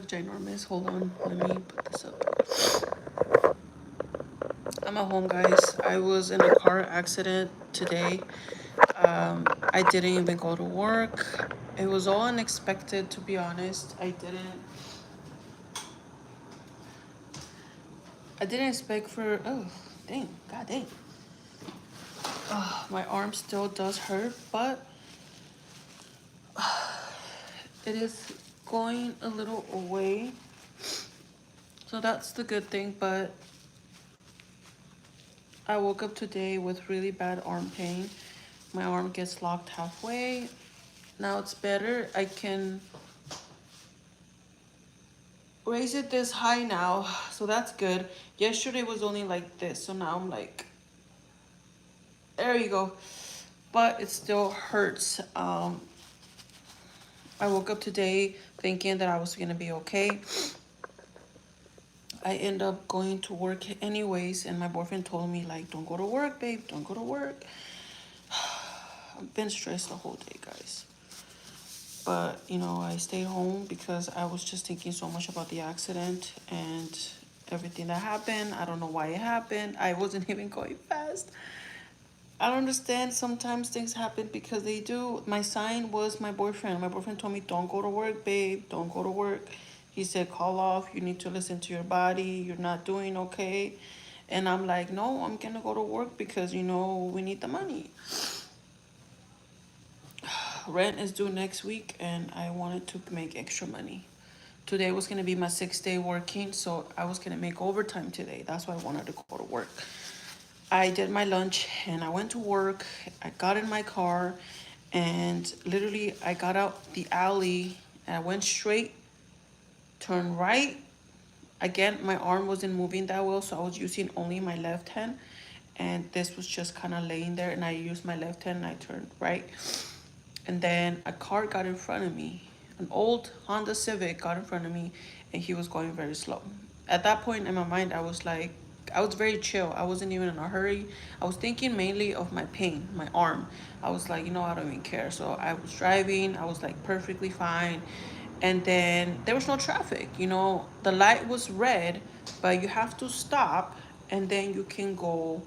Ginormous. Hold on, let me put this up. I'm at home, guys. I was in a car accident today. I didn't even go to work. It was all unexpected, to be honest. I didn't expect for. Oh, dang, god dang. My arm still does hurt, but it is going a little away. So that's the good thing, but I woke up today with really bad arm pain. My arm gets locked halfway. Now it's better. I can raise it this high now, so that's good. Yesterday was only like this, so now I'm like, there you go. But it still hurts. I woke up today thinking that I was gonna be okay. I end up going to work anyways, and my boyfriend told me like, don't go to work, babe, don't go to work. I've been stressed the whole day, guys. But I stayed home because I was just thinking so much about the accident and everything that happened. I don't know why it happened. I wasn't even going fast. I don't understand. Sometimes things happen because they do. My sign was my boyfriend. My boyfriend told me, don't go to work, babe. Don't go to work. He said, call off. You need to listen to your body. You're not doing okay. And I'm like, no, I'm going to go to work because, we need the money. Rent is due next week and I wanted to make extra money. Today was going to be my 6th day working, so I was going to make overtime today. That's why I wanted to go to work. I did my lunch and I went to work. I got in my car and literally I got out the alley and I went straight, turned right. Again, my arm wasn't moving that well, so I was using only my left hand. And this was just kind of laying there and I used my left hand and I turned right. And then a car got in front of me. An old Honda Civic got in front of me and he was going very slow. At that point in my mind, I was like, I was very chill. I wasn't even in a hurry. I was thinking mainly of my pain, my arm. I was like, I don't even care. So I was driving. I was like perfectly fine. And then there was no traffic. The light was red, but you have to stop and then you can go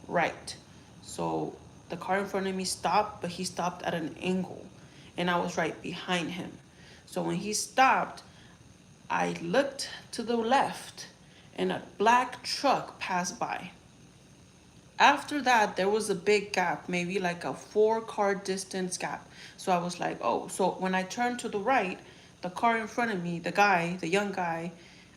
right. So the car in front of me stopped, but he stopped at an angle and I was right behind him. So when he stopped, I looked to the left and a black truck passed by. After that, there was a big gap, maybe like a 4-car distance gap. So I was like, oh, so when I turned to the right, the car in front of me, the guy, the young guy,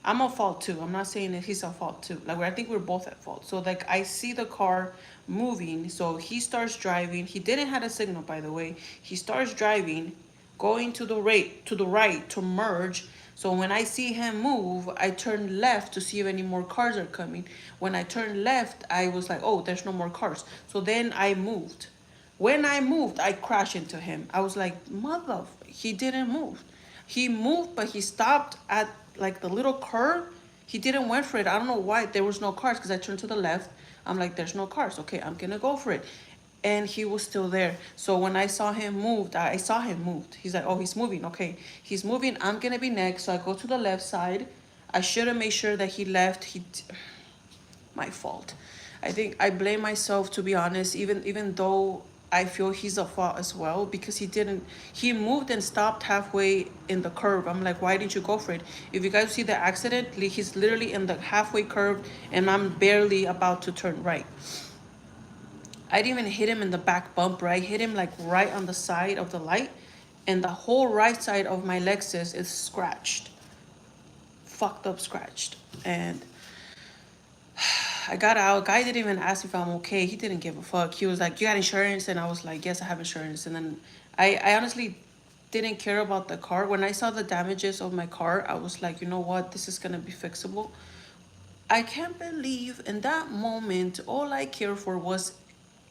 I'm at fault too. I'm not saying that he's at fault too. Like, I think we're both at fault. So like, I see the car moving. So he starts driving. He didn't have a signal, by the way. He starts driving, going to the right to merge. So when I see him move, I turn left to see if any more cars are coming. When I turned left, I was like, oh, there's no more cars. So then I moved. When I moved, I crashed into him. I was like, mother, he didn't move. He moved, but he stopped at like the little curve. He didn't went for it. I don't know why there was no cars because I turned to the left. I'm like, there's no cars. Okay, I'm gonna go for it. And he was still there. So when I saw him moved, I saw him moved. He's like, oh, he's moving. Okay, he's moving. I'm gonna be next. So I go to the left side. I should have made sure that he left. My fault. I think I blame myself, to be honest, even though I feel he's at fault as well because he moved and stopped halfway in the curve. I'm like, why didn't you go for it? If you guys see the accident, he's literally in the halfway curve and I'm barely about to turn right. I didn't even hit him in the back bumper. I hit him like right on the side of the light and the whole right side of my Lexus is scratched. Fucked up scratched. And I got out. Guy didn't even ask if I'm okay. He didn't give a fuck. He was like, you got insurance? And I was like, yes, I have insurance. And then I honestly didn't care about the car. When I saw the damages of my car, I was like, you know what? This is going to be fixable. I can't believe in that moment, all I cared for was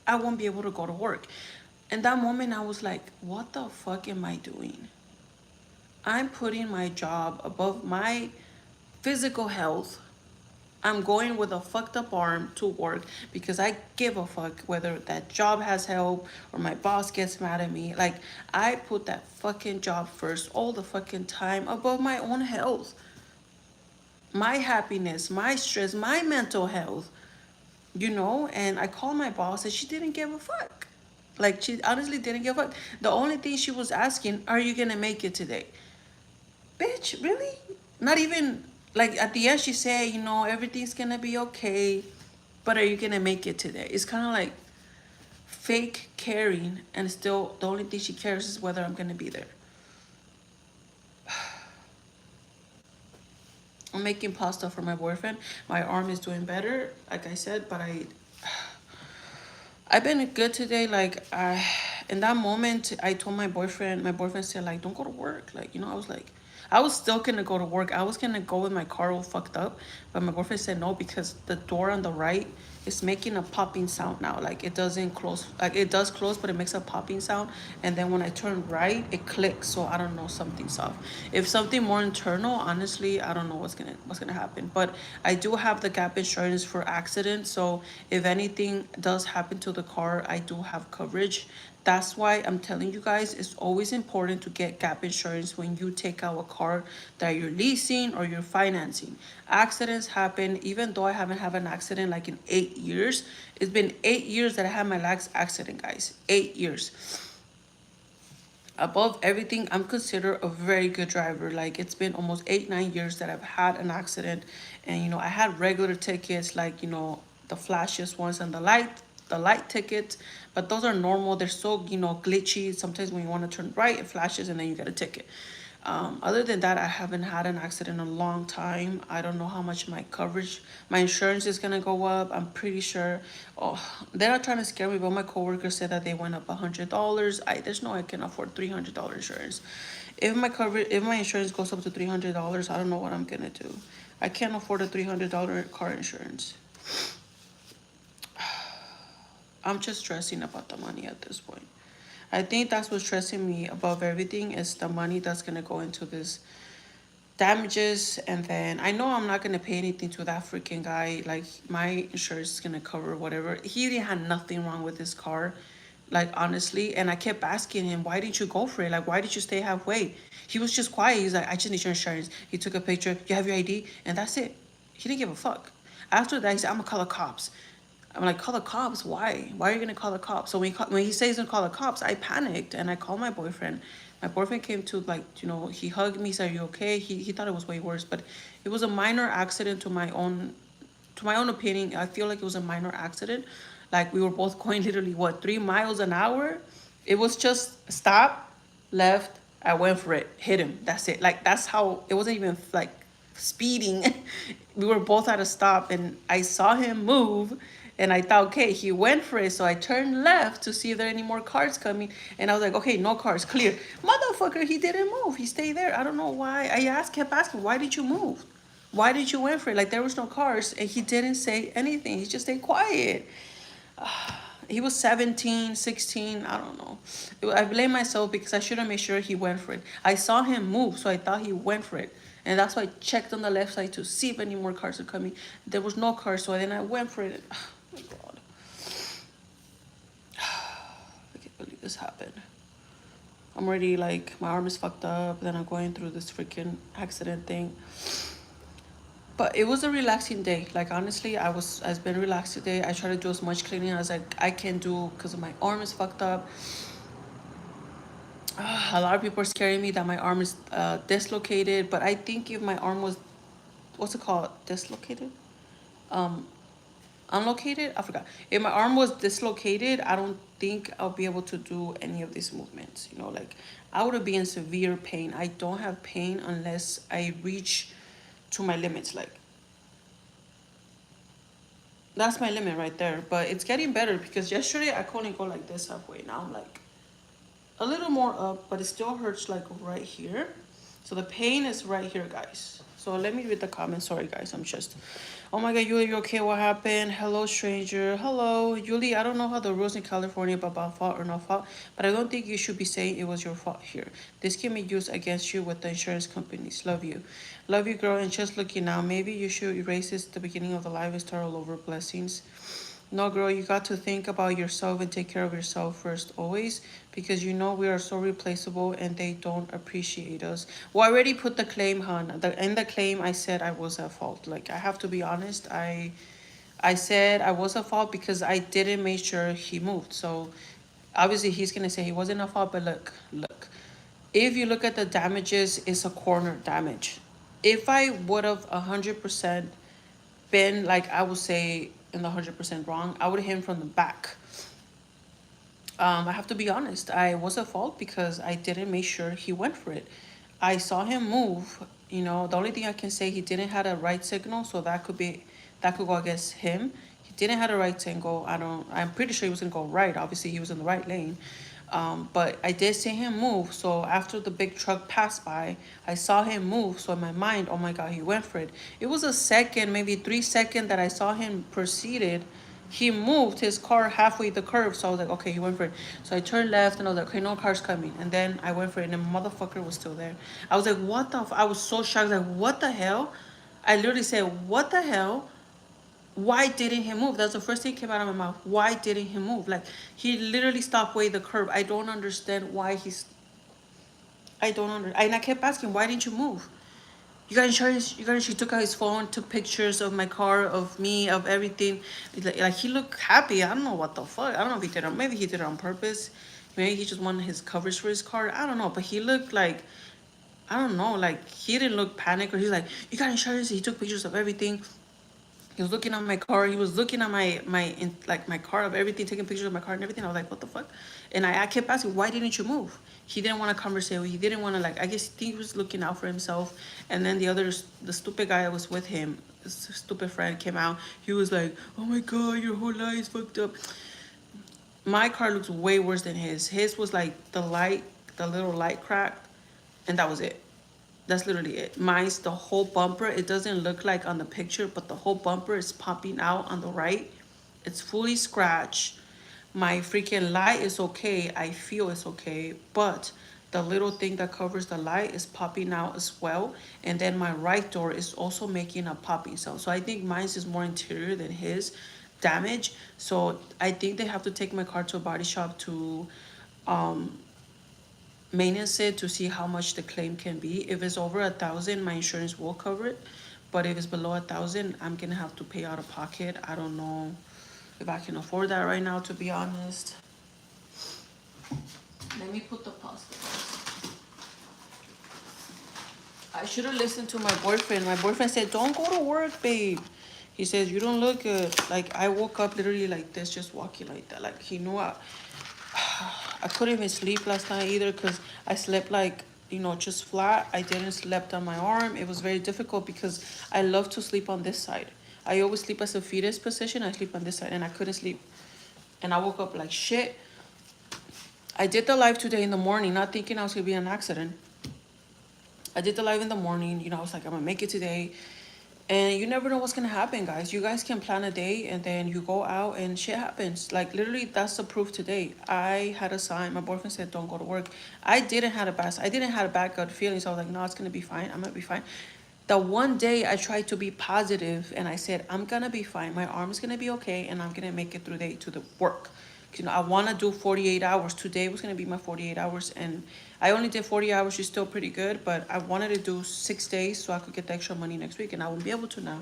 I won't be able to go to work. In that moment, I was like, what the fuck am I doing? I'm putting my job above my physical health. I'm going with a fucked up arm to work because I give a fuck whether that job has help or my boss gets mad at me. Like, I put that fucking job first all the fucking time above my own health, my happiness, my stress, my mental health, you know? And I called my boss and she didn't give a fuck. Like, she honestly didn't give a fuck. The only thing she was asking, are you gonna make it today? Bitch, really? Not even, like, at the end she said, you know, everything's gonna be okay, but are you gonna make it today? It's kind of like fake caring, and still the only thing she cares is whether I'm gonna be there. I'm making pasta for my boyfriend. My arm is doing better, like I said, but I've been good today. Like, in that moment, I told my boyfriend. My boyfriend said, like, don't go to work. Like, you know, I was like, I was still gonna go to work. I was gonna go with my car all fucked up, but my boyfriend said no because the door on the right is making a popping sound now. Like, it doesn't close. Like, it does close, but it makes a popping sound. And then when I turn right, it clicks. So I don't know, something's off. If something more internal, honestly, I don't know what's gonna happen. But I do have the gap insurance for accidents. So if anything does happen to the car, I do have coverage. That's why I'm telling you guys, it's always important to get gap insurance when you take out a car that you're leasing or you're financing. Accidents happen. Even though I haven't had an accident like in 8 years, it's been 8 years that I had my last accident, guys. 8 years. Above everything, I'm considered a very good driver. Like, it's been almost 8, 9 years that I've had an accident, and you know, I had regular tickets, like, you know, the flashes ones and the light tickets, but those are normal. They're so, you know, glitchy. Sometimes when you want to turn right, it flashes and then you get a ticket. Other than that, I haven't had an accident in a long time. I don't know how much my coverage, my insurance is gonna go up. I'm pretty sure. Oh, they're not trying to scare me, but my coworker said that they went up $100. There's no way I can afford $300 insurance. If my insurance goes up to $300, I don't know what I'm gonna do. I can't afford a $300 car insurance. I'm just stressing about the money at this point. I think that's what's stressing me above everything is the money that's gonna go into this damages. And then I know I'm not gonna pay anything to that freaking guy. Like, my insurance is gonna cover whatever. He didn't have nothing wrong with his car, like, honestly. And I kept asking him, why didn't you go for it? Like, why did you stay halfway? He was just quiet. He's like, I just need your insurance. He took a picture. You have your ID, and that's it. He didn't give a fuck. After that, he said, I'm gonna call the cops. I'm like, call the cops? Why? Why are you gonna call the cops? So when he says he's gonna call the cops, I panicked and I called my boyfriend. My boyfriend came to, like, you know, he hugged me, said, "Are you okay?" He thought it was way worse, but it was a minor accident to my own opinion. I feel like it was a minor accident. Like, we were both going literally, what, 3 miles an hour? It was just stop, left, I went for it, hit him. That's it. Like, that's how it wasn't even like speeding. We were both at a stop and I saw him move and I thought, okay, he went for it. So I turned left to see if there are any more cars coming. And I was like, okay, no cars, clear. Motherfucker, he didn't move. He stayed there. I don't know why. Kept asking, why did you move? Why did you went for it? Like, there was no cars, and he didn't say anything. He just stayed quiet. He was 17, 16, I don't know. I blame myself because I should have made sure he went for it. I saw him move, so I thought he went for it. And that's why I checked on the left side to see if any more cars are coming. There was no cars, so then I went for it. Oh my God. I can't believe this happened. I'm already, like, my arm is fucked up, then I'm going through this freaking accident thing. But it was a relaxing day. Like, honestly, I've been relaxed today. I try to do as much cleaning as I can do because my arm is fucked up. A lot of people are scaring me that my arm is dislocated, but I think if my arm was, what's it called, dislocated, um unlocated, I forgot. If my arm was dislocated, I don't think I'll be able to do any of these movements, you know. Like, I would be in severe pain. I don't have pain unless I reach to my limits. Like, that's my limit right there. But it's getting better because yesterday I couldn't go like this halfway. Now I'm like a little more up, but it still hurts, like, right here. So the pain is right here, guys. So let me read the comments. Sorry, guys. I'm just. Oh my God, Yuli, you okay? What happened? Hello, stranger. Hello, Yuli. I don't know how the rules in California about fault or no fault, but I don't think you should be saying it was your fault here. This can be used against you with the insurance companies. Love you. Love you, girl. And just looking now, maybe you should erase this at the beginning of the live and start all over. Blessings. No, girl, you got to think about yourself and take care of yourself first, always, because you know we are so replaceable and they don't appreciate us. Well, I already put the claim, hon. In the claim, I said I was at fault. Like, I have to be honest. I said I was at fault because I didn't make sure he moved. So, obviously, he's gonna say he wasn't at fault. But look. If you look at the damages, it's a corner damage. If I would have 100% been like I would say in the 100% wrong, I would hit him from the back. I have to be honest. I was at fault because I didn't make sure he went for it. I saw him move. You know, the only thing I can say he didn't have a right signal, so that could go against him. He didn't have a right signal. I'm pretty sure he was gonna go right. Obviously, he was in the right lane. But I did see him move. So after the big truck passed by, I saw him move. So in my mind, oh my God, he went for it. It was a second, maybe 3 seconds that I saw him proceeded. He moved his car halfway the curve. So I was like, okay, he went for it. So I turned left and I was like, okay, no car's coming. And then I went for it and the motherfucker was still there. I was like, what the I was so shocked. Like, what the hell? I literally said, what the hell? Why didn't he move? That's the first thing that came out of my mouth. Why didn't he move? Like, he literally stopped way the curb. I don't understand why he's. I don't understand. And I kept asking, why didn't you move? You got insurance. You got insurance. He took out his phone, took pictures of my car, of me, of everything. Like he looked happy. I don't know what the fuck. I don't know if he did it. Maybe he did it on purpose. Maybe he just wanted his coverage for his car. I don't know. But he looked like. I don't know. Like he didn't look panicked or he's like, you got insurance. He took pictures of everything. He was looking at my car. He was looking at my car of everything, taking pictures of my car and everything. I was like, what the fuck? And I kept asking, why didn't you move? He didn't want to conversate. He didn't want to like. I guess he was looking out for himself. And then the stupid guy that was with him, this stupid friend came out. He was like, oh my God, your whole life is fucked up. My car looks way worse than his. His was like the little light cracked, and that was it. That's literally it. Mine's the whole bumper. It doesn't look like on the picture, but the whole bumper is popping out on the right. It's fully scratched. My freaking light is okay. I feel it's okay, but the little thing that covers the light is popping out as well. And then my right door is also making a popping sound. So I think mine's is more interior than his damage. So I think they have to take my car to a body shop to maintenance it to see how much the claim can be. If it's over 1,000, my insurance will cover it. But if it's below 1,000, I'm gonna have to pay out of pocket. I don't know if I can afford that right now, to be honest. Let me put the pasta. I should have listened to my boyfriend. My boyfriend said, don't go to work, babe. He says, you don't look good. Like, I woke up literally like this, just walking like that. Like, he knew I couldn't even sleep last night either because I slept like, you know, just flat. I didn't slept on my arm. It was very difficult because I love to sleep on this side. I always sleep as a fetus position. I sleep on this side and I couldn't sleep. And I woke up like shit. I did the live today in the morning, not thinking I was gonna be in an accident. I did the live in the morning. You know, I was like, I'm gonna make it today. And you never know what's gonna happen, guys. You guys can plan a day and then you go out and shit happens. Like literally, that's the proof today. I had a sign. My boyfriend said, "Don't go to work." I didn't have a bad gut feeling. So I was like, "No, it's gonna be fine. I'm gonna be fine." The one day I tried to be positive and I said, "I'm gonna be fine. My arm is gonna be okay, and I'm gonna make it through the day to the work." You know, I want to do 48 hours. Today was going to be my 48 hours. And I only did 40 hours, which is still pretty good. But I wanted to do 6 days so I could get the extra money next week. And I won't be able to now.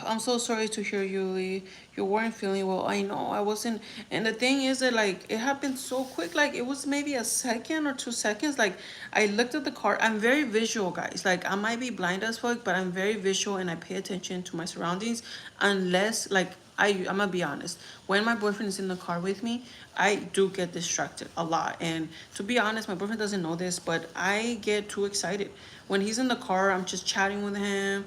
I'm so sorry to hear, Yuli. You weren't feeling well. I know I wasn't. And the thing is that like it happened so quick. Like it was maybe a second or 2 seconds. Like I looked at the car. I'm very visual, guys. Like I might be blind as fuck, but I'm very visual and I pay attention to my surroundings. Unless like I'm gonna be honest. When my boyfriend is in the car with me, I do get distracted a lot. And to be honest, my boyfriend doesn't know this, but I get too excited. When he's in the car, I'm just chatting with him,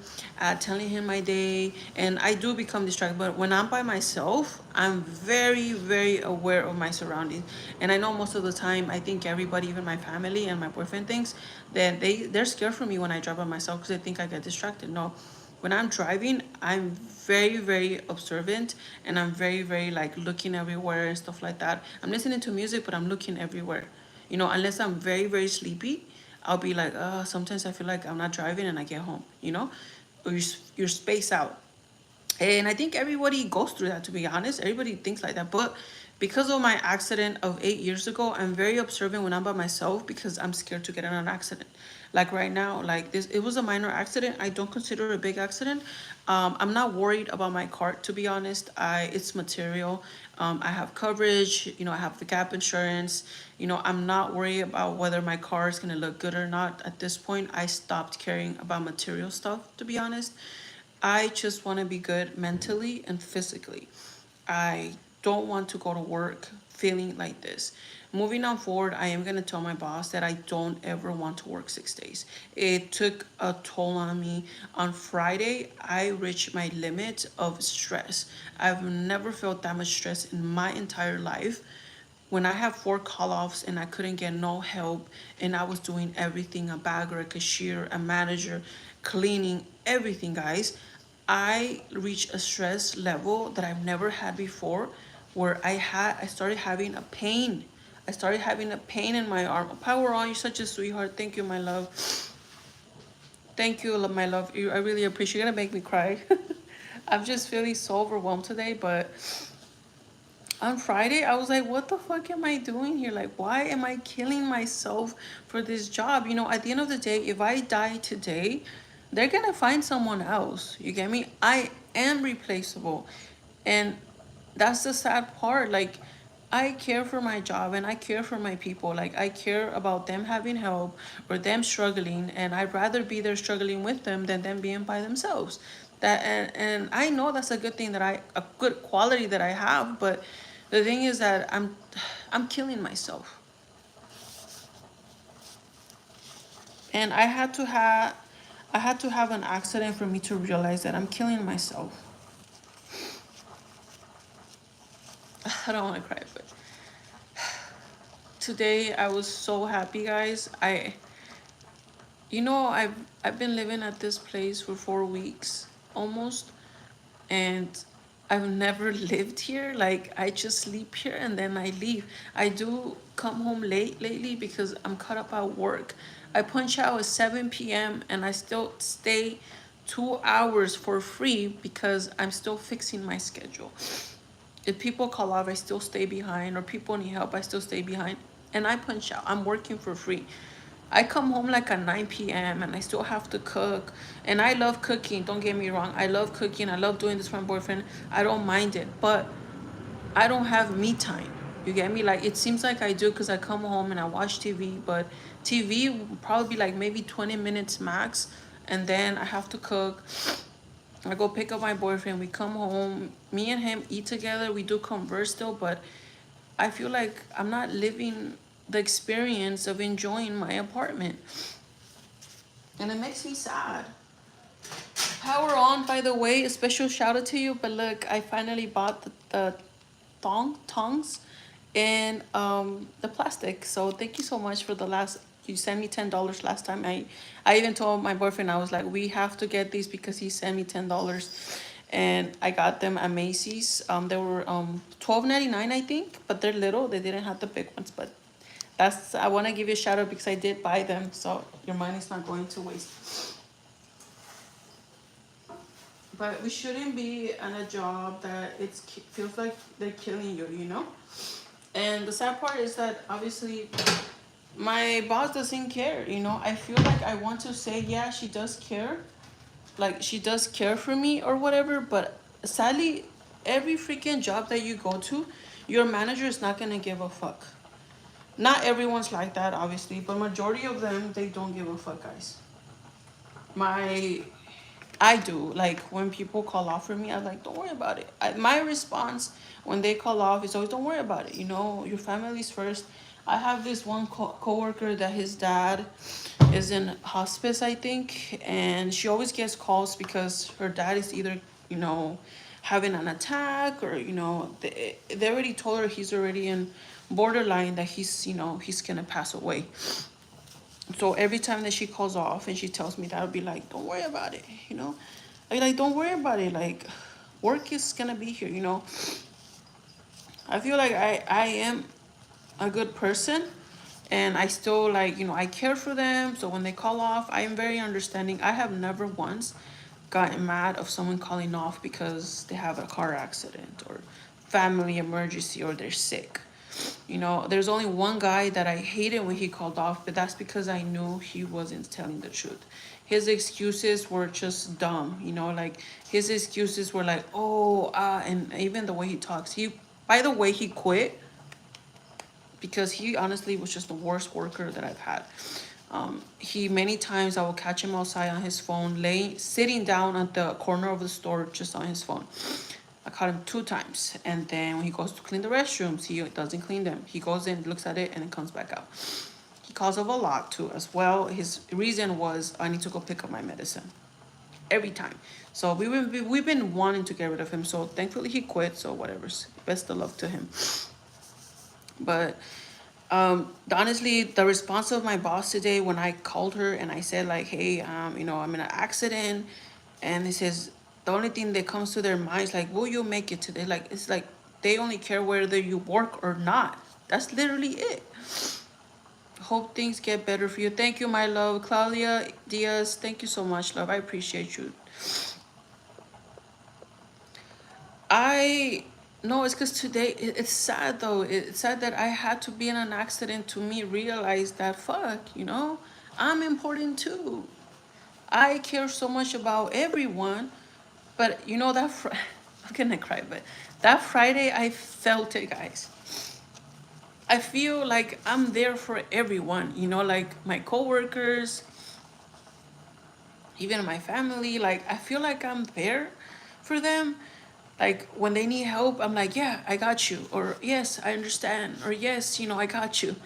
telling him my day, and I do become distracted. But when I'm by myself, I'm very, very aware of my surroundings. And I know most of the time, I think everybody, even my family and my boyfriend, thinks that they're scared for me when I drive by myself because they think I get distracted. No, when I'm driving, I'm very, very observant, and I'm very, very like looking everywhere and stuff like that. I'm listening to music, but I'm looking everywhere. Unless I'm very, very sleepy, I'll be like, sometimes I feel like I'm not driving and I get home, or you're spaced out. And I think everybody goes through that, to be honest. Everybody thinks like that. But because of my accident of 8 years ago, I'm very observant when I'm by myself because I'm scared to get in an accident. Like right now, like this, it was a minor accident. I don't consider it a big accident. I'm not worried about my car, to be honest. It's material. I have coverage. I have the gap insurance. I'm not worried about whether my car is gonna look good or not. At this point, I stopped caring about material stuff, to be honest. I just want to be good mentally and physically. I don't want to go to work feeling like this. Moving on forward, I am going to tell my boss that I don't ever want to work 6 days. It took a toll on me. On Friday, I reached my limit of stress. I've never felt that much stress in my entire life. When I have 4 call offs and I couldn't get no help, and I was doing everything, a bagger, a cashier, a manager, cleaning, everything, guys, I reached a stress level that I've never had before, where I started having a pain. I started having a pain in my arm. Power on, you're such a sweetheart. Thank you, my love. Thank you, my love. I really appreciate it. You're gonna make me cry. I'm just feeling so overwhelmed today, but on Friday, I was like, what the fuck am I doing here? Like, why am I killing myself for this job? At the end of the day, if I die today, they're gonna find someone else. You get me? I am replaceable. And that's the sad part. Like, I care for my job and I care for my people. Like, I care about them having help or them struggling, and I'd rather be there struggling with them than them being by themselves. And I know that's a good thing, that a good quality that I have, but the thing is that I'm killing myself. And I had to have an accident for me to realize that I'm killing myself. I don't want to cry, but today I was so happy, guys. I've been living at this place for 4 weeks almost, and I've never lived here. Like, I just sleep here and then I leave. I do come home late lately because I'm caught up at work. I punch out at 7 p.m. and I still stay 2 hours for free because I'm still fixing my schedule. If people call off, I still stay behind, or people need help, I still stay behind. And I punch out. I'm working for free. I come home like at 9 p.m. and I still have to cook. And I love cooking, don't get me wrong. I love cooking. I love doing this for my boyfriend. I don't mind it. But I don't have me time. You get me? Like, it seems like I do because I come home and I watch TV. But TV will probably be like maybe 20 minutes max. And then I have to cook. I go pick up my boyfriend. We come home. Me and him eat together. We do converse still, but I feel like I'm not living the experience of enjoying my apartment. And it makes me sad. Power on, by the way, a special shout out to you. But look, I finally bought the tongs and the plastic. So thank you so much for the last. You sent me $10 last time. I even told my boyfriend, I was like, we have to get these because he sent me $10, and I got them at Macy's. They were $12.99, I think, but they're little. They didn't have the big ones, but I want to give you a shout out because I did buy them, so your money's not going to waste. But we shouldn't be on a job that feels like they're killing you. And the sad part is that obviously my boss doesn't care. I feel like I want to say, yeah, she does care, like she does care for me or whatever, but sadly, every freaking job that you go to, your manager is not gonna give a fuck. Not everyone's like that, obviously, but majority of them, they don't give a fuck, guys. My I do. Like when people call off for me, I'm like, don't worry about it. My response when they call off is always, don't worry about it. You know, your family's first. I have this one coworker that his dad is in hospice, I think, and she always gets calls because her dad is either, you know, having an attack or, you know, they already told her he's already in borderline that he's, you know, he's gonna pass away. So every time that she calls off and she tells me that, I'll be like, don't worry about it, you know? I like, don't worry about it. Like, work is gonna be here, you know? I feel like I am a good person and I still like, you know, I care for them. So when they call off, I am very understanding. I have never once gotten mad of someone calling off because they have a car accident or family emergency or they're sick. You know, there's only one guy that I hated when he called off, but that's because I knew he wasn't telling the truth. His excuses were just dumb, you know, like his excuses were like, oh, and even the way he talks. By the way, he quit because he honestly was just the worst worker that I've had. He many times I will catch him outside on his phone, sitting down at the corner of the store just on his phone. I caught him 2 times, and then when he goes to clean the restrooms, he doesn't clean them. He goes in, looks at it, and then comes back out. He calls off a lot too, as well. His reason was I need to go pick up my medicine every time. So we've been wanting to get rid of him. So thankfully he quit. So whatever's best of luck to him. But honestly, the response of my boss today when I called her and I said like, hey, you know, I'm in an accident, and he says the only thing that comes to their mind is like, will you make it today? Like it's like they only care whether you work or not. That's literally it. Hope things get better for you. Thank you, my love. Claudia Diaz, thank you so much, love. I appreciate you. I no, it's because today it's sad though. It's sad that I had to be in an accident to me realize that fuck, you know, I'm important too. I care so much about everyone, but you know that I'm gonna cry, but that Friday I felt it, guys. I feel like I'm there for everyone, you know, like my coworkers, even my family. Like I feel like I'm there for them. Like when they need help, I'm like, yeah, I got you, or yes, I understand, or yes, you know, I got you.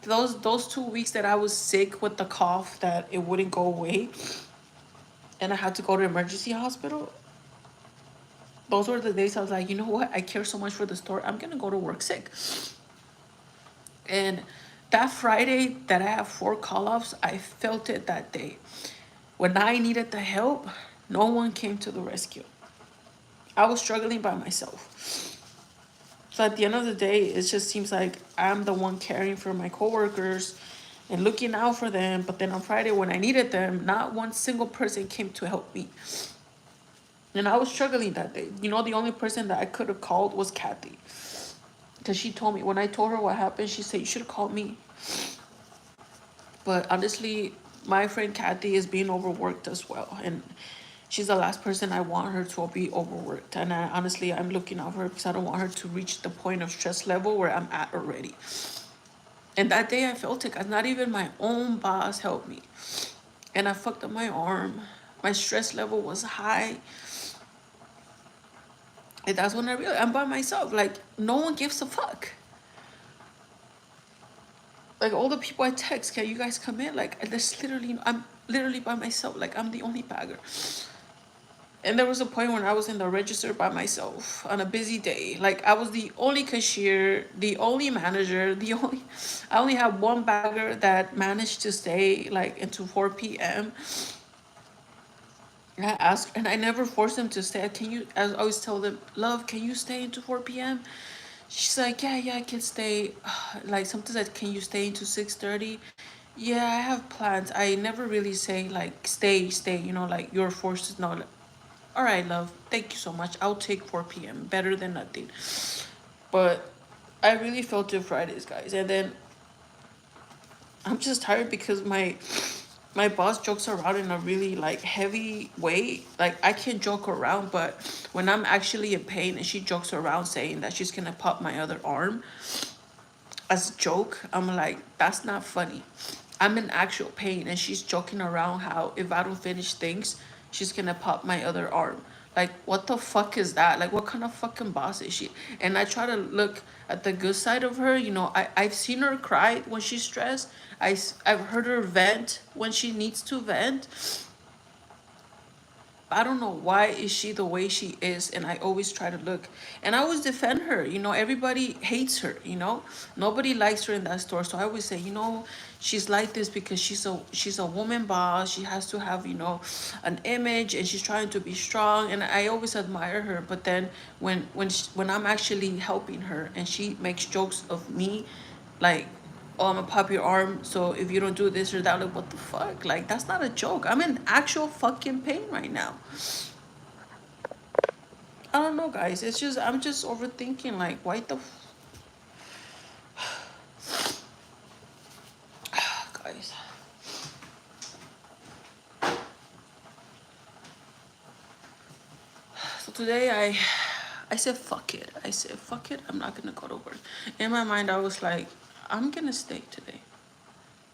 Those 2 weeks that I was sick with the cough that it wouldn't go away, and I had to go to emergency hospital. Those were the days I was like, you know what? I care so much for the store. I'm gonna go to work sick. And that Friday that I have 4 call-offs, I felt it that day. When I needed the help, no one came to the rescue. I was struggling by myself. So at the end of the day, it just seems like I'm the one caring for my coworkers and looking out for them. But then on Friday, when I needed them, not one single person came to help me. And I was struggling that day. You know, the only person that I could have called was Kathy. Because she told me, when I told her what happened, she said, you should have called me. But honestly, my friend Kathy is being overworked as well. And she's the last person I want her to be overworked. And honestly, I'm looking out for her because I don't want her to reach the point of stress level where I'm at already. And that day I felt it because not even my own boss helped me. And I fucked up my arm. My stress level was high. And that's when I realized I'm by myself. Like, no one gives a fuck. Like, all the people I text, can you guys come in? Like, I'm literally by myself. Like, I'm the only bagger. And there was a point when I was in the register by myself on a busy day. Like I was the only cashier, the only manager, I only had one bagger that managed to stay like into 4 p.m. And I asked, and I never forced them to stay. I always tell them, love, can you stay into 4 p.m.? She's like, yeah, I can stay. Like sometimes I, can you stay into 6:30? Yeah, I have plans. I never really say like stay, you know, like you're forced to know. All right, love. Thank you so much. I'll take 4 p.m. Better than nothing. But I really felt it Fridays, guys. And then I'm just tired because my boss jokes around in a really like heavy way. Like I can joke around, but when I'm actually in pain and she jokes around saying that she's gonna pop my other arm as a joke, I'm like, that's not funny. I'm in actual pain and she's joking around how if I don't finish things, she's gonna pop my other arm. Like, what the fuck is that? Like, what kind of fucking boss is she? And I try to look at the good side of her. You know, I've seen her cry when she's stressed. I've heard her vent when she needs to vent. I don't know why is she the way she is, and I always try to look, and I always defend her. You know, everybody hates her. You know, nobody likes her in that store. So I always say, you know, she's like this because she's a woman boss. She has to have, you know, an image, and she's trying to be strong. And I always admire her. But then when I'm actually helping her, and she makes jokes of me, like, oh, I'm gonna pop your arm, so if you don't do this or that, like, what the fuck? Like, that's not a joke. I'm in actual fucking pain right now. I don't know, guys. It's just, I'm just overthinking, like, why the guys. So today I said, fuck it. I said, fuck it. I'm not gonna go to work. In my mind, I was like, I'm gonna stay today.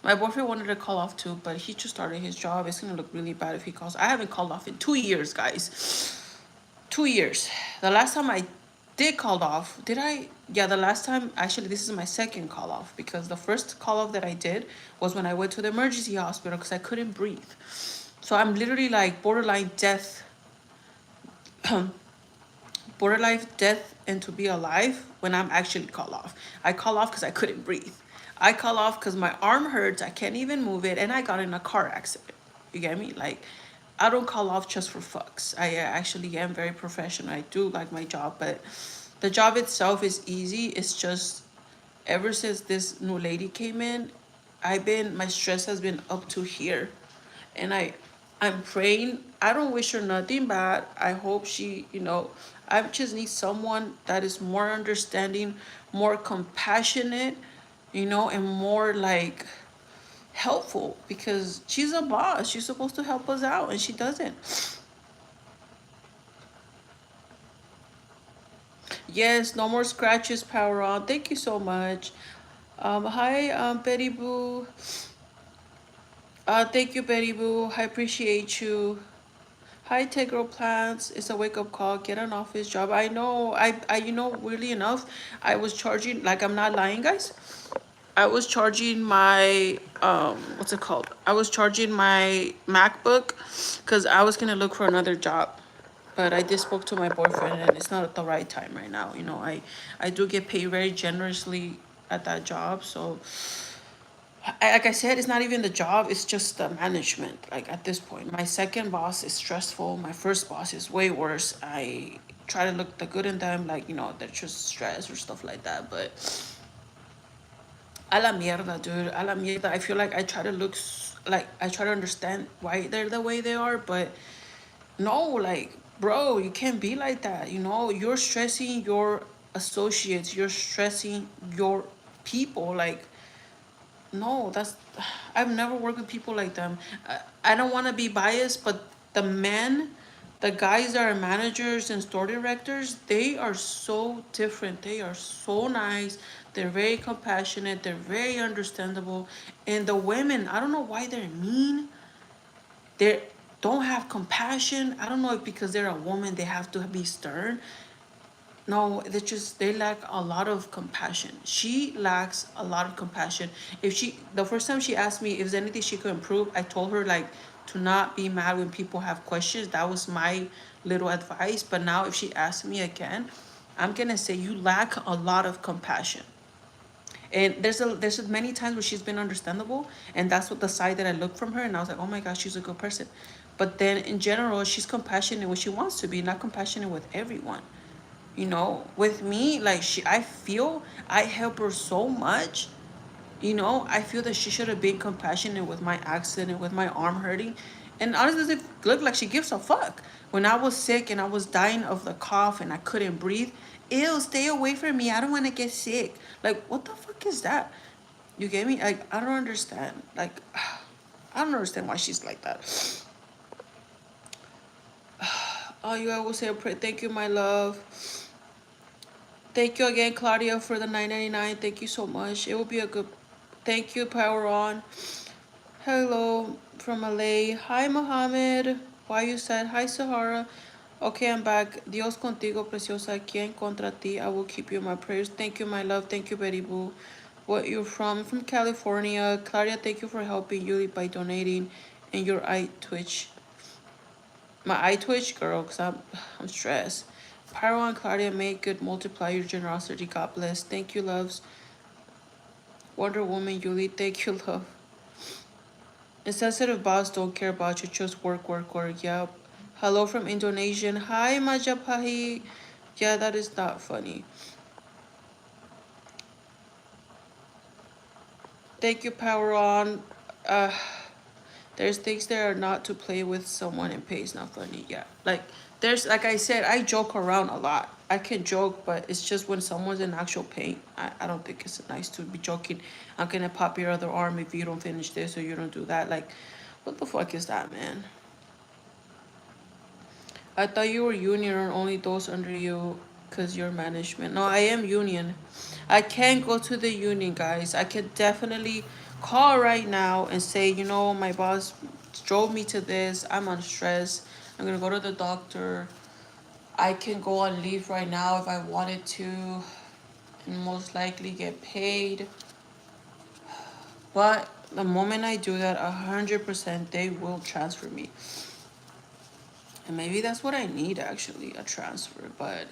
My boyfriend wanted to call off too, but he just started his job. It's gonna look really bad if he calls. I haven't called off in 2 years, guys. 2 years. The last time I did called off, did I? Yeah, the last time, actually, this is my second call off, because the first call off that I did was when I went to the emergency hospital because I couldn't breathe. So I'm literally like borderline death, borderline death and to be alive when I'm actually call off. I call off because I couldn't breathe. I call off because my arm hurts. I can't even move it, and I got in a car accident. You get me? Like, I don't call off just for fucks. I actually am very professional. I do like my job, but the job itself is easy. It's just ever since this new lady came in, my stress has been up to here, and I'm praying. I don't wish her nothing bad. I hope she, you know, I just need someone that is more understanding, more compassionate, you know, and more like helpful, because she's a boss. She's supposed to help us out, and she doesn't. Yes, no more scratches, power on. Thank you so much. Hi, Betty Boo. Thank you, Betty Boo. I appreciate you. Hi, Tegro Plants. It's a wake up call. Get an office job. I know. You know, weirdly enough, I was charging, like, I'm not lying, guys. I was charging my, what's it called? I was charging my MacBook because I was going to look for another job. But I did spoke to my boyfriend, and it's not at the right time right now. You know, I do get paid very generously at that job. So, like I said, it's not even the job, it's just the management. Like, at this point, my second boss is stressful. My first boss is way worse. I try to look the good in them, like, you know, they're just stressed or stuff like that. But a la mierda, dude. A la mierda. I feel like I try to look, like, I try to understand why they're the way they are, but no, like, bro, you can't be like that. You know, you're stressing your associates, you're stressing your people. Like, no, that's, I've never worked with people like them. I don't want to be biased, but the men, the guys that are managers and store directors, they are so different. They are so nice. They're very compassionate. They're very understandable. And the women, I don't know why they're mean. They don't have compassion. I don't know if because they're a woman they have to be stern. No, they lack a lot of compassion. She lacks a lot of compassion. If she The first time she asked me if there's anything she could improve, I told her, like, to not be mad when people have questions. That was my little advice. But now if she asks me again, I'm gonna say you lack a lot of compassion. And there's many times where she's been understandable, and that's what the side that I look from her, and I was like, oh my gosh, she's a good person. But then in general, she's compassionate when she wants to be, not compassionate with everyone. You know, with me, like, I feel I help her so much. You know, I feel that she should have been compassionate with my accident, with my arm hurting. And honestly, it look like she gives a fuck. When I was sick and I was dying of the cough and I couldn't breathe, ew, stay away from me. I don't want to get sick. Like, what the fuck is that? You get me? Like, I don't understand. Like, I don't understand why she's like that. Oh, you, I will say a prayer. Thank you, my love. Thank you again, Claudia, for the 9.99. Thank you so much. It will be a good. Thank you, Power On. Hello from Malay. Hi, Mohammed. Why you said hi, Sahara? Okay, I'm back. Dios contigo, preciosa. Quien contra ti? I will keep you in my prayers. Thank you, my love. Thank you, Betty Boo. What you're from? From California. Claudia, thank you for helping Yuli by donating. And your eye twitch. My eye twitch, girl, because I'm stressed. Pyro and Claudia, may good multiply your generosity. God bless. Thank you, loves. Wonder Woman, Yuli, thank you, love. Insensitive boss don't care about you, just work, work, work. Yep. Hello from Indonesian. Hi, Majapahi. Yeah, that is not funny. Thank you, Power On. Uh, there's things that are not to play with someone and pay is not funny. Yeah. Like I said, I joke around a lot. I can joke, but it's just when someone's in actual pain. I don't think it's nice to be joking. I'm gonna pop your other arm if you don't finish this or you don't do that. Like, what the fuck is that, man? I thought you were union or only those under you because you're management. No, I am union. I can go to the union, guys. I can definitely call right now and say, you know, my boss drove me to this. I'm on stress. I'm going to go to the doctor. I can go on leave right now if I wanted to and most likely get paid. But the moment I do that, 100% they will transfer me. And maybe that's what I need actually, a transfer. But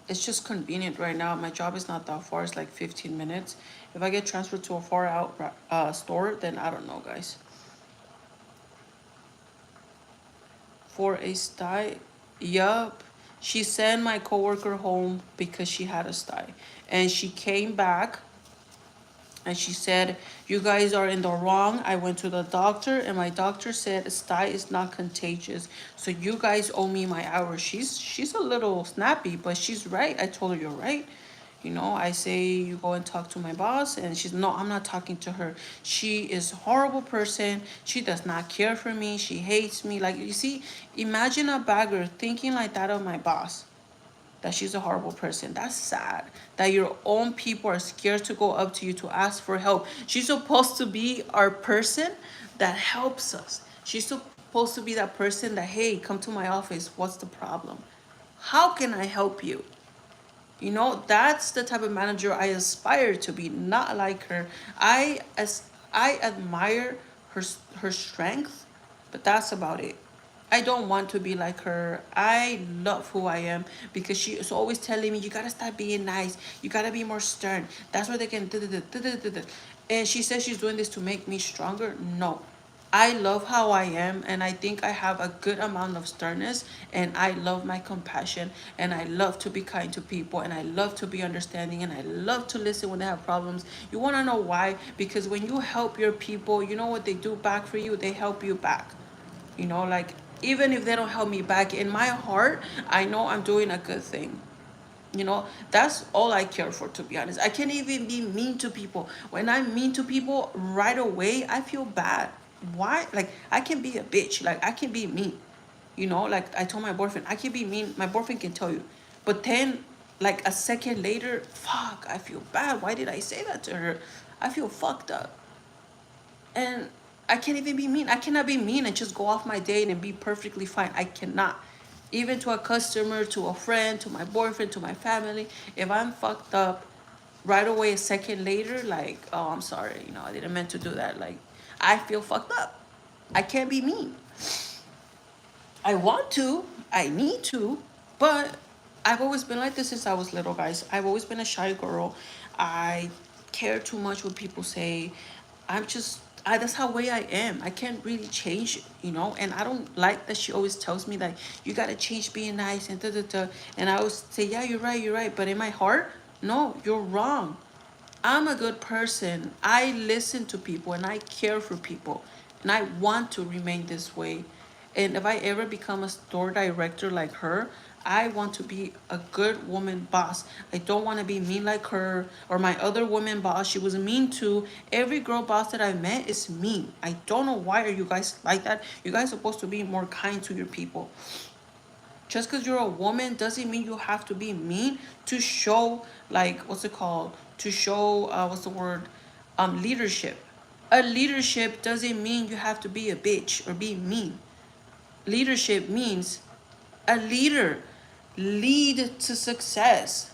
it's just convenient right now. My job is not that far. It's like 15 minutes. If I get transferred to a far out store, then I don't know, guys. For a sty, yup. She sent my coworker home because she had a sty, and she came back and she said, "You guys are in the wrong. I went to the doctor, and my doctor said sty is not contagious. So you guys owe me my hours." She's a little snappy, but she's right. I told her you're right. You know, I say you go and talk to my boss, and she's no, I'm not talking to her. She is a horrible person. She does not care for me. She hates me. Like you see, imagine a bagger thinking like that of my boss, that she's a horrible person. That's sad. That your own people are scared to go up to you to ask for help. She's supposed to be our person that helps us. She's supposed to be that person that, hey, come to my office. What's the problem? How can I help you? You know, that's the type of manager I aspire to be, not like her. I admire her her strength, but that's about it. I don't want to be like her. I love who I am because she is always telling me, you gotta stop being nice. You gotta be more stern. That's where they can. And she says she's doing this to make me stronger. No, I love how I am, and I think I have a good amount of sternness, and I love my compassion, and I love to be kind to people, and I love to be understanding, and I love to listen when they have problems. You want to know why? Because when you help your people, you know what they do back for you? They help you back. You know, like, even if they don't help me back, in my heart, I know I'm doing a good thing. You know, that's all I care for, to be honest. I can't even be mean to people. When I'm mean to people right away, I feel bad. Why? Like, I can be a bitch. Like, I can be mean. You know, like I told my boyfriend, I can be mean. My boyfriend can tell you. But then, like a second later, fuck, I feel bad. Why did I say that to her? I feel fucked up. And I can't even be mean. I cannot be mean and just go off my day and be perfectly fine. I cannot. Even to a customer, to a friend, to my boyfriend, to my family. If I'm fucked up right away a second later, like, oh, I'm sorry, you know, I didn't meant to do that. Like, I feel fucked up. I can't be mean. I want to, I need to, but I've always been like this since I was little, guys. I've always been a shy girl. I care too much what people say. That's how way I am. I can't really change it, you know. And I don't like that she always tells me that you gotta change being nice and da da da. And I always say, yeah, you're right, you're right. But in my heart, no, you're wrong. I'm a good person. I listen to people and I care for people. And I want to remain this way. And if I ever become a store director like her, I want to be a good woman boss. I don't want to be mean like her or my other woman boss. She was mean too. Every girl boss that I met is mean. I don't know why are you guys like that. You guys are supposed to be more kind to your people. Just because you're a woman doesn't mean you have to be mean to show, like, what's it called, to show what's the word, leadership. A leadership doesn't mean you have to be a bitch or be mean. Leadership means a leader lead to success,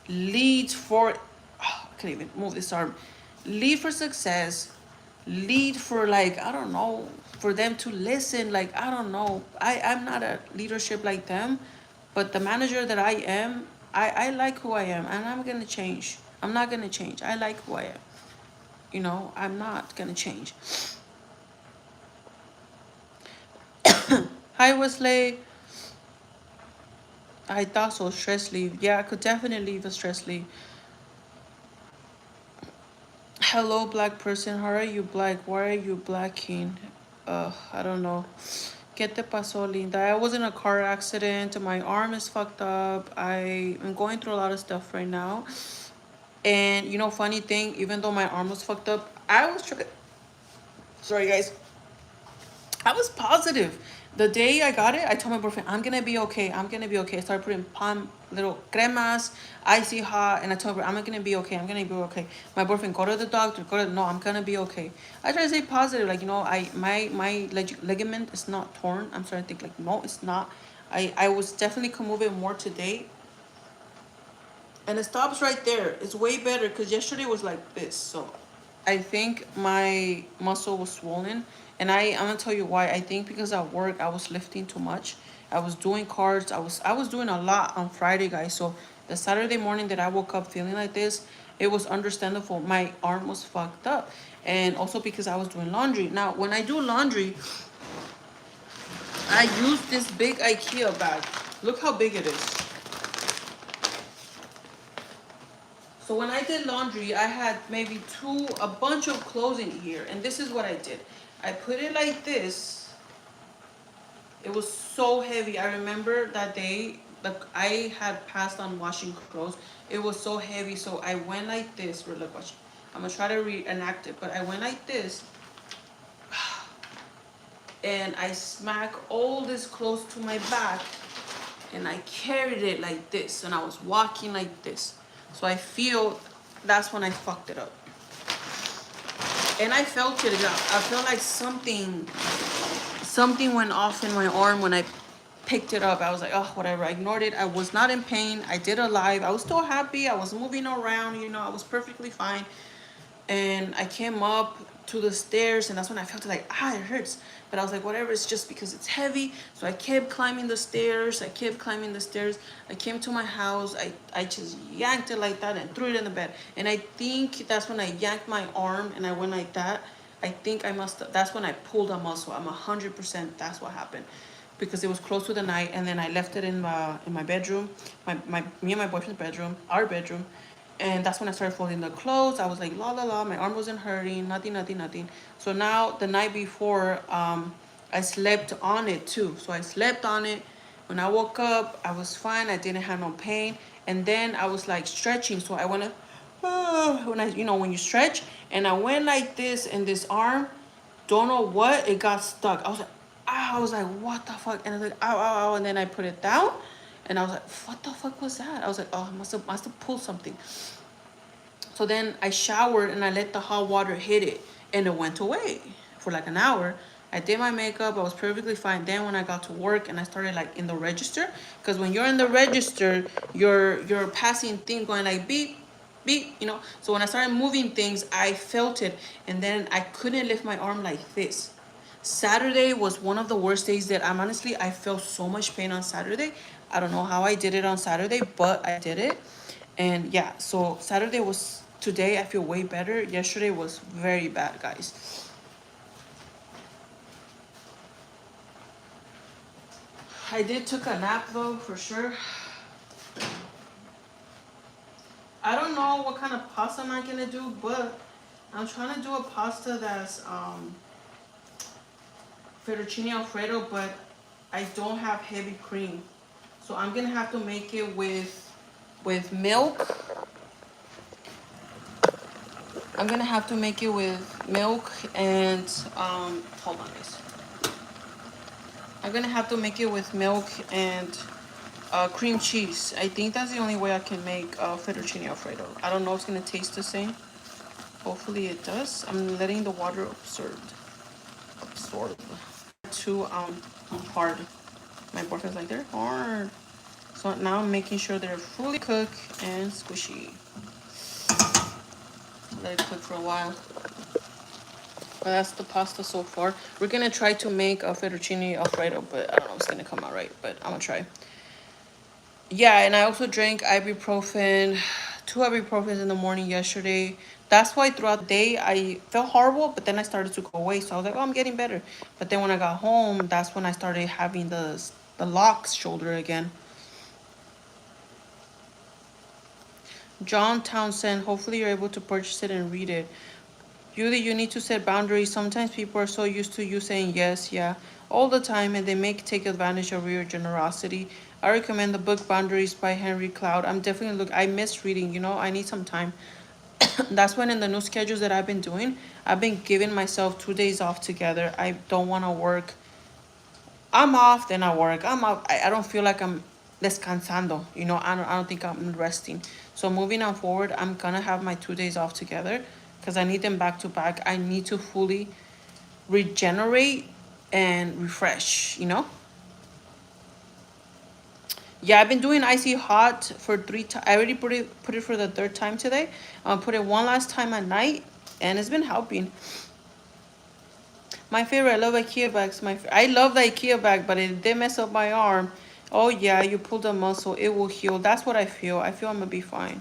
lead for, I can't even move this arm, lead for success, lead for, like, I don't know, for them to listen, like, I don't know, I'm not a leadership like them, but the manager that I am, I like who I am, and I'm gonna change. I'm not gonna change. I like who I am. I'm not gonna change. Hi, Wesley. I thought so. Stress leave. Yeah, I could definitely leave a stress leave. Hello, black person. How are you, black? Why are you blacking? I don't know. ¿Qué te pasó, Linda? I was in a car accident. My arm is fucked up. I am going through a lot of stuff right now. And funny thing, even though my arm was fucked up, I was trying. Sorry, guys. I was positive. The day I got it, I told my boyfriend, I'm gonna be okay. I'm gonna be okay. I started putting palm little cremas, icy hot, and I told her, I'm gonna be okay. I'm gonna be okay. My boyfriend, go to the doctor. No, I'm gonna be okay. I try to stay positive, like my ligament is not torn. I'm starting to think like, no, it's not. I was definitely could move it more today, and it stops right there. It's way better because yesterday was like this. So I think my muscle was swollen, and I'm gonna tell you why. I think because at work I was lifting too much. I was doing cards. I was doing a lot on Friday, guys. So the Saturday morning that I woke up feeling like this, it was understandable. My arm was fucked up, and also because I was doing laundry. Now when I do laundry, I use this big IKEA bag. Look how big it is. So when I did laundry, I had maybe a bunch of clothes in here. And this is what I did. I put it like this. It was so heavy. I remember that day, like I had passed on washing clothes. It was so heavy. So I went like this. Look, watch. I'm going to try to reenact it. But I went like this. And I smacked all this clothes to my back. And I carried it like this. And I was walking like this. So I feel that's when I fucked it up. And I felt it. I felt like something went off in my arm when I picked it up. I was like, oh, whatever. I ignored it. I was not in pain. I did a live. I was still happy. I was moving around. I was perfectly fine. And I came up to the stairs, and that's when I felt like, it hurts. But I was like, whatever, it's just because it's heavy. So I kept climbing the stairs. I came to my house. I just yanked it like that and threw it in the bed. And I think that's when I yanked my arm and I went like that. I think that's when I pulled a muscle. I'm 100%, that's what happened. Because it was close to the night, and then I left it in my bedroom, me and my boyfriend's bedroom, our bedroom. And that's when I started folding the clothes. I was like, la la la, my arm wasn't hurting, nothing. So now the night before, I slept on it too. So I slept on it. When I woke up, I was fine. I didn't have no pain. And then I was like stretching. So I went to, when you stretch, and I went like this, and this arm, don't know what, it got stuck. I was like, what the fuck? And I was like, ow, ow, ow. And then I put it down. And I was like, what the fuck was that? I was like, oh, I must have pulled something. So then I showered and I let the hot water hit it, and it went away for like an hour. I did my makeup. I was perfectly fine. Then when I got to work and I started like in the register, because when you're in the register, you're passing things going like beep, beep, So when I started moving things, I felt it, and then I couldn't lift my arm like this. Saturday was one of the worst days that I felt so much pain on Saturday. I don't know how I did it on Saturday, but I did it. And yeah, so today I feel way better. Yesterday was very bad, guys. I did took a nap though, for sure. I don't know what kind of pasta I'm gonna do, but I'm trying to do a pasta that's fettuccine alfredo, but I don't have heavy cream. So I'm gonna have to make it with milk. I'm gonna have to make it with milk and hold on guys. I'm gonna have to make it with milk and cream cheese. I think that's the only way I can make fettuccine alfredo. I don't know if it's gonna taste the same. Hopefully it does. I'm letting the water absorb. Too hard. My boyfriend's like, they're hard. So now I'm making sure they're fully cooked and squishy. Let it cook for a while. But that's the pasta so far. We're gonna try to make a fettuccine alfredo, but I don't know if it's gonna come out right, but I'm gonna try. Yeah, and I also drank ibuprofen, 2 ibuprofens in the morning yesterday. That's why throughout the day I felt horrible, but then I started to go away. So I was like, oh, I'm getting better. But then when I got home, that's when I started having the locks shoulder again. John Townsend, hopefully you're able to purchase it and read it. You need to set boundaries. Sometimes people are so used to you saying yes, yeah, all the time, and they may take advantage of your generosity. I recommend the book Boundaries by Henry Cloud. I'm definitely I miss reading, I need some time. That's when in the new schedules that I've been doing, I've been giving myself 2 days off together. I don't want to work. I'm off, then I work. I'm off. I don't feel like I'm descansando. I don't think I'm resting. So moving on forward, I'm gonna have my 2 days off together because I need them back to back. I need to fully regenerate and refresh. Yeah, I've been doing icy hot for 3 times. I already put it for the third time today. Put it one last time at night, and it's been helping. My favorite, I love IKEA bags. I love the IKEA bag, but it did mess up my arm. Oh yeah, you pulled a muscle, it will heal. That's what I feel. I feel I'm gonna be fine.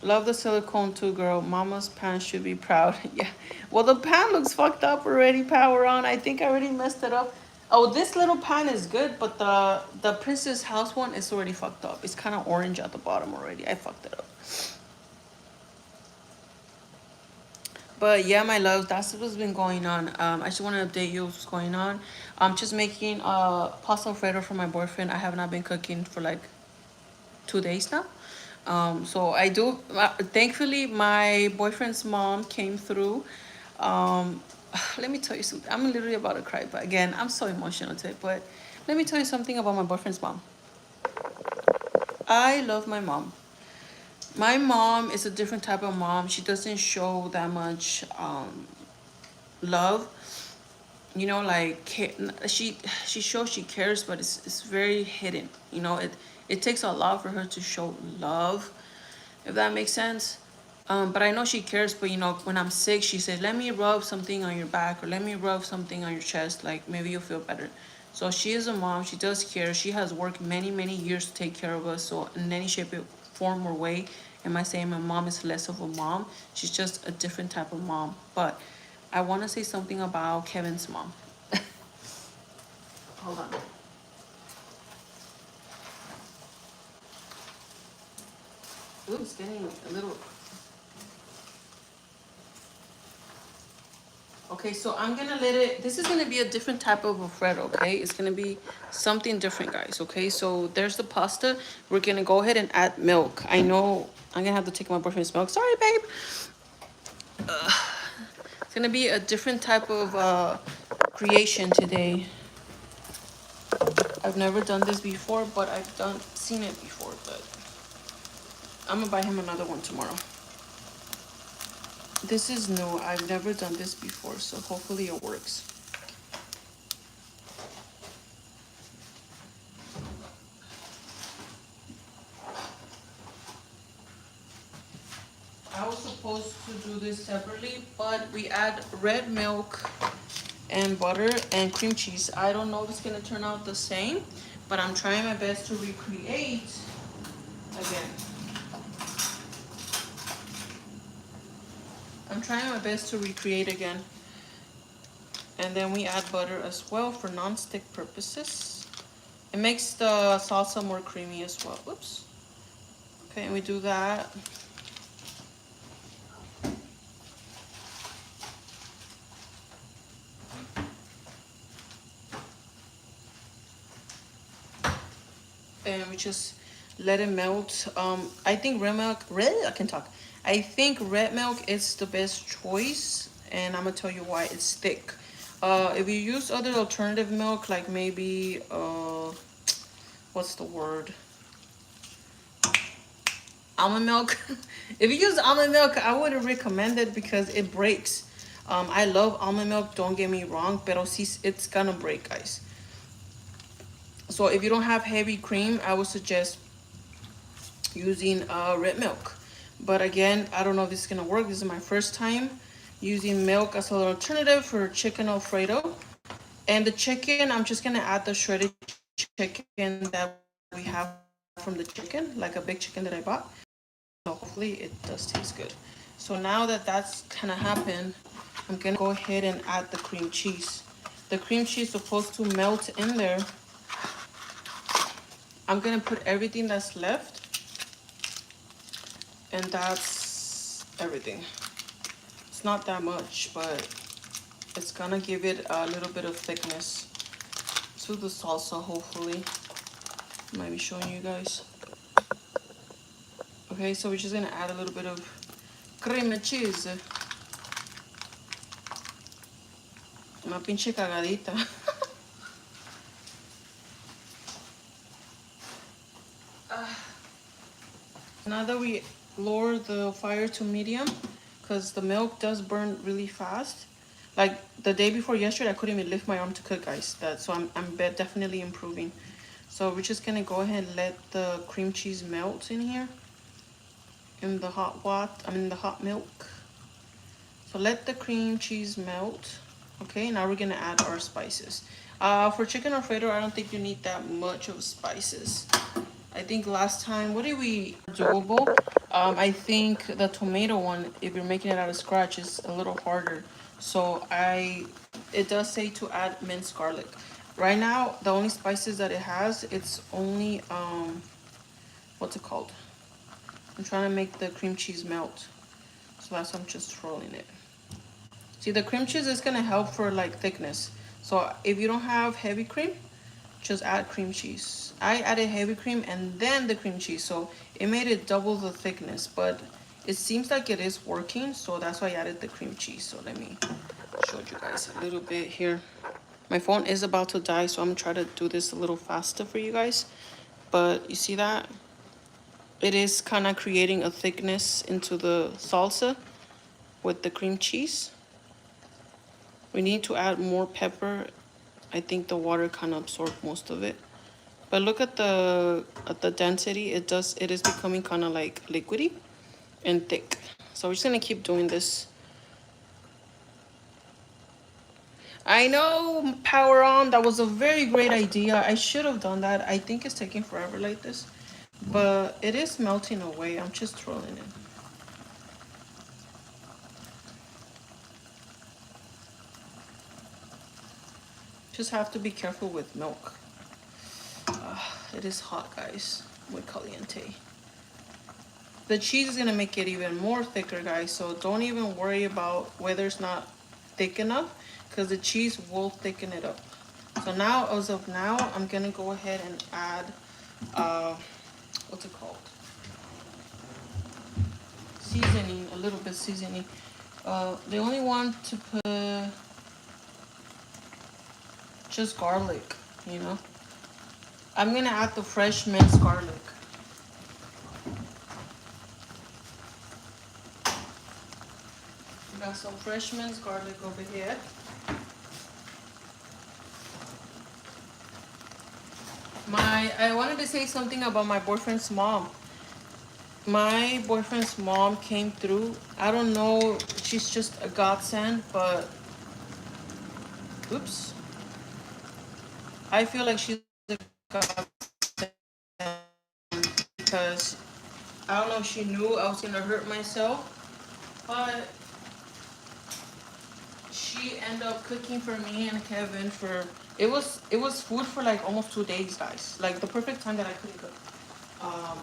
Love the silicone too, girl. Mama's pan should be proud. Yeah. Well, the pan looks fucked up already. Power on. I think I already messed it up. Oh, this little pan is good, but the Princess House one is already fucked up. It's kind of orange at the bottom already. I fucked it up. But yeah, my love, that's what's been going on. I just want to update you what's going on. I'm just making pasta alfredo for my boyfriend. I have not been cooking for like 2 days now. So I do. Thankfully, my boyfriend's mom came through. Um, let me tell you something. I'm literally about to cry, but again, I'm so emotional today. But let me tell you something about my boyfriend's mom. I love my mom. My mom is a different type of mom. She doesn't show that much love. Like she shows she cares, but it's very hidden. It takes a lot for her to show love, if that makes sense. But I know she cares. But when I'm sick, she says, "Let me rub something on your back, or let me rub something on your chest. Like maybe you'll feel better." So she is a mom. She does care. She has worked many many years to take care of us. So in any shape, form, or way, am I saying my mom is less of a mom? She's just a different type of mom. But I want to say something about Kevin's mom. Hold on. Ooh, it's getting a little. Okay, so I'm gonna let it. This is gonna be a different type of Alfredo. Okay, it's gonna be something different, guys. Okay, so there's the pasta. We're gonna go ahead and add milk. I know I'm gonna have to take my boyfriend's milk. Sorry, babe. It's gonna be a different type of creation today. I've never done this before, but I've seen it before. But I'm gonna buy him another one tomorrow. This is new. I've never done this before, so hopefully it works. I was supposed to do this separately, but we add red milk and butter and cream cheese. I don't know if it's gonna turn out the same, but I'm trying my best to recreate again. I'm trying my best to recreate again. And then we add butter as well for non-stick purposes. It makes the salsa more creamy as well. Oops. Okay, and we do that. And we just let it melt. I think I can talk. I think red milk is the best choice, and I'm gonna tell you why. It's thick. If you use other alternative milk, like maybe what's the word? almond milk. If you use almond milk, I wouldn't recommend it because it breaks. I love almond milk, don't get me wrong, pero sí, it's gonna break, guys. So if you don't have heavy cream, I would suggest using red milk. But again, I don't know if this is gonna work. This is my first time using milk as an alternative for chicken Alfredo. And the chicken, I'm just gonna add the shredded chicken that we have from the chicken, like a big chicken that I bought. So hopefully it does taste good. So now that that's kind of happened, I'm gonna go ahead and add the cream cheese. The cream cheese is supposed to melt in there. I'm gonna put everything that's left, and that's everything. It's not that much, but it's gonna give it a little bit of thickness to the salsa, hopefully. I might be showing you guys. Okay, so we're just gonna add a little bit of cream cheese. Una pinche cagadita. Now that we lower the fire to medium, because the milk does burn really fast. Like the day before yesterday, I couldn't even lift my arm to cook, guys. So I'm definitely improving. So we're just gonna go ahead and let the cream cheese melt in here, in the the hot milk. So let the cream cheese melt. Okay, now we're gonna add our spices. For chicken Alfredo, I don't think you need that much of spices. I think last time, what did we doable? I think the tomato one, if you're making it out of scratch, is a little harder. So it does say to add minced garlic. Right now, the only spices that it has, it's only, what's it called? I'm trying to make the cream cheese melt. So that's why I'm just rolling it. See, the cream cheese is gonna help for like thickness. So if you don't have heavy cream, just add cream cheese. I added heavy cream and then the cream cheese, so it made it double the thickness, but it seems like it is working, so that's why I added the cream cheese. So let me show you guys a little bit here. My phone is about to die, so I'm gonna try to do this a little faster for you guys. But you see that? It is kind of creating a thickness into the salsa with the cream cheese. We need to add more pepper. I think the water kind of absorbed most of it. But look at the density. It is becoming kind of like liquidy and thick. So we're just gonna keep doing this. I know, power on. That was a very great idea. I should have done that. I think it's taking forever like this, but it is melting away. I'm just trolling it. Just have to be careful with milk. It is hot, guys. Muy caliente. The cheese is gonna make it even more thicker, guys. So don't even worry about whether it's not thick enough, because the cheese will thicken it up. So now, as of now, I'm gonna go ahead and add, what's it called? Seasoning, a little bit seasoning. They only want to put just garlic, you know. I'm gonna add the fresh minced garlic. Got some fresh minced garlic over here. I wanted to say something about my boyfriend's mom. My boyfriend's mom came through. I don't know, she's just a godsend, but oops. I feel like she's a godsend because I don't know if she knew I was gonna hurt myself, but she ended up cooking for me and Kevin for it was food for like almost 2 days, guys. Like the perfect time that I couldn't cook. I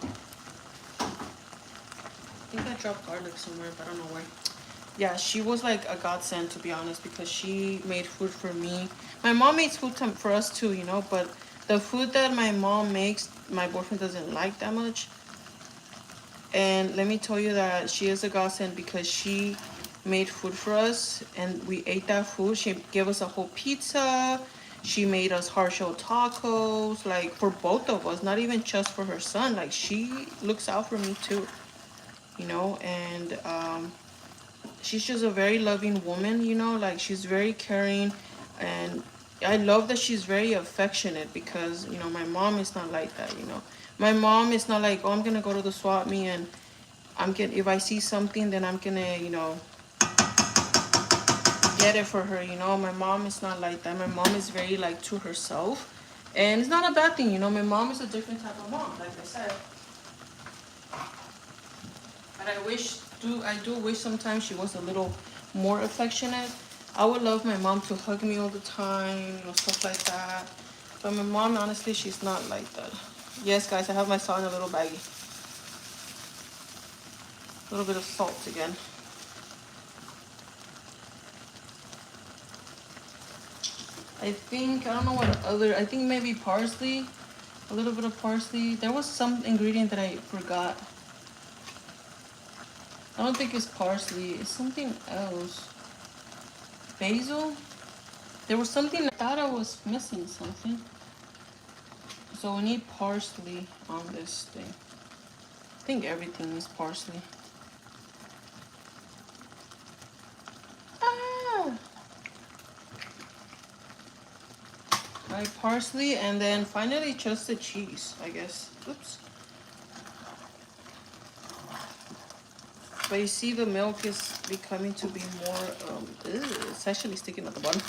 think I dropped garlic somewhere, but I don't know where. Yeah, she was like a godsend, to be honest, because she made food for me. My mom makes food for us too, you know, but the food that my mom makes, my boyfriend doesn't like that much. And let me tell you that she is a godsend because she made food for us and we ate that food. She gave us a whole pizza. She made us hard shell tacos, like for both of us, not even just for her son. Like she looks out for me too. you know, and she's just a very loving woman, you know, like she's very caring, and I love that she's very affectionate because, you know, my mom is not like that, you know. My mom is not like, oh, I'm gonna go to the swap meet and I'm gonna, if I see something, then I'm gonna, you know, get it for her, you know. My mom is not like that. My mom is very like to herself. And it's not a bad thing, you know. My mom is a different type of mom, like I said. But I do wish sometimes she was a little more affectionate. I would love my mom to hug me all the time, you know, stuff like that. But my mom, honestly, she's not like that. Yes, guys, I have my salt in a little baggie. A little bit of salt again. I think, I don't know what other, I think maybe parsley. A little bit of parsley. There was some ingredient that I forgot. I don't think it's parsley. It's something else. Basil? There was something, I thought I was missing something. So we need parsley on this thing. I think everything needs parsley. Ah! Right, parsley, and then finally just the cheese, I guess. Oops. But you see the milk is becoming to be more, it's actually sticking at the bottom.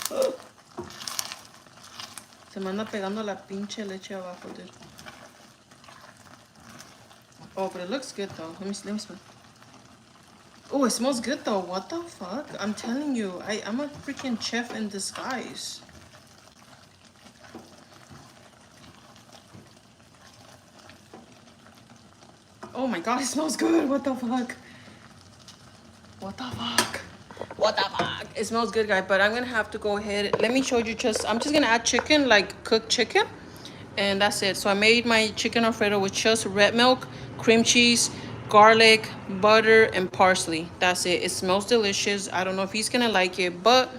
Se me anda pegando la pinche leche abajo, dude. Oh, but it looks good though. Let me smell. Oh, it smells good though. What the fuck? I'm telling you, I'm a freaking chef in disguise. Oh my god, it smells good. What the fuck? What the fuck? What the fuck? It smells good, guys, but I'm gonna have to go ahead. Let me show you I'm just gonna add chicken, like cooked chicken, and that's it. So I made my chicken Alfredo with just red milk, cream cheese, garlic, butter, and parsley. That's it. It smells delicious. I don't know if he's gonna like it, but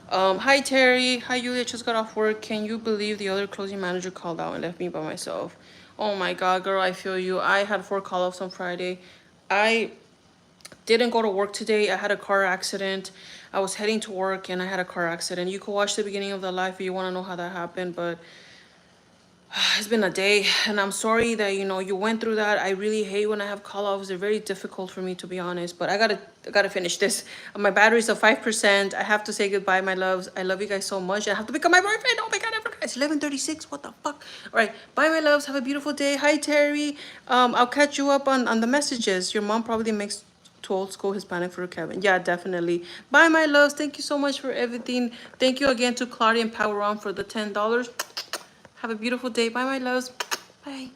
hi Terry. Hi Julia, just got off work. Can you believe the other closing manager called out and left me by myself? Oh my god, girl, I feel you. I had 4 call-offs on Friday. I didn't go to work today. I had a car accident. I was heading to work and I had a car accident. You can watch the beginning of the live if you want to know how that happened, but it's been a day and I'm sorry that, you know, you went through that. I really hate when I have call-offs. They're very difficult for me, to be honest, but I gotta finish this. My battery's at 5%. I have to say goodbye, my loves. I love you guys so much. I have to become my boyfriend. Oh my god, I forgot. It's 11:36. What the fuck? All right, bye, my loves. Have a beautiful day. Hi, Terry. I'll catch you up on the messages. Your mom probably makes to old school Hispanic for Kevin. Yeah, definitely. Bye, my loves. Thank you so much for everything. Thank you again to Claudia and Power On for the $10. Have a beautiful day. Bye, my loves. Bye.